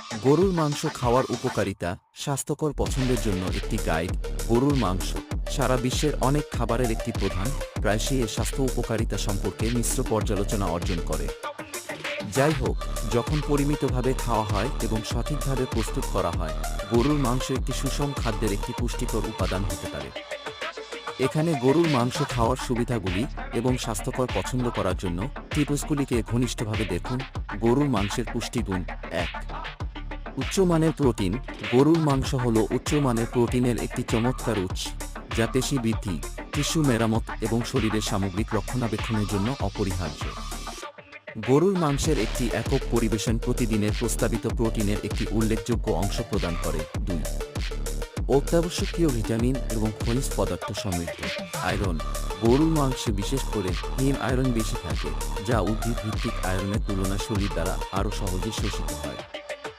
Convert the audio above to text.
গরুর মাংস খাওয়ার উপকারিতা, স্বাস্থ্যকর পছন্দের জন্য একটি গাইড। গরুর মাংস সারা বিশ্বের অনেক খাবারের একটি প্রধান, প্রায়শই এর স্বাস্থ্য উপকারিতা সম্পর্কে মিশ্র পর্যালোচনা অর্জন করে। যাই হোক, যখন পরিমিতভাবে খাওয়া হয় এবং সঠিকভাবে প্রস্তুত করা হয়, গরুর মাংস একটি সুষম খাদ্যের একটি পুষ্টিকর উপাদান হতে পারে। এখানে গরুর মাংস খাওয়ার সুবিধাগুলি এবং স্বাস্থ্যকর পছন্দ করার জন্য টিপসগুলিকে ঘনিষ্ঠভাবে দেখুন। গরুর মাংসের পুষ্টিগুণ। ১. উচ্চমানের প্রোটিন। গরুর মাংস হল উচ্চমানের প্রোটিনের একটি চমৎকার উৎস, যা পেশি বৃদ্ধি, টিস্যু মেরামত এবং শরীরের সামগ্রিক রক্ষণাবেক্ষণের জন্য অপরিহার্য। গরুর মাংসের একটি একক পরিবেশন প্রতিদিনের প্রস্তাবিত প্রোটিনের একটি উল্লেখযোগ্য অংশ প্রদান করে। ২. অত্যাবশ্যকীয় ভিটামিন এবং খনিজ পদার্থ সমৃদ্ধ। আয়রন। গরুর মাংসে বিশেষ করে হিম আয়রন বেশি থাকে, যা উদ্ভিদ ভিত্তিক আয়রনের তুলনায় শরীর দ্বারা আরও সহজে শোষিত হয়।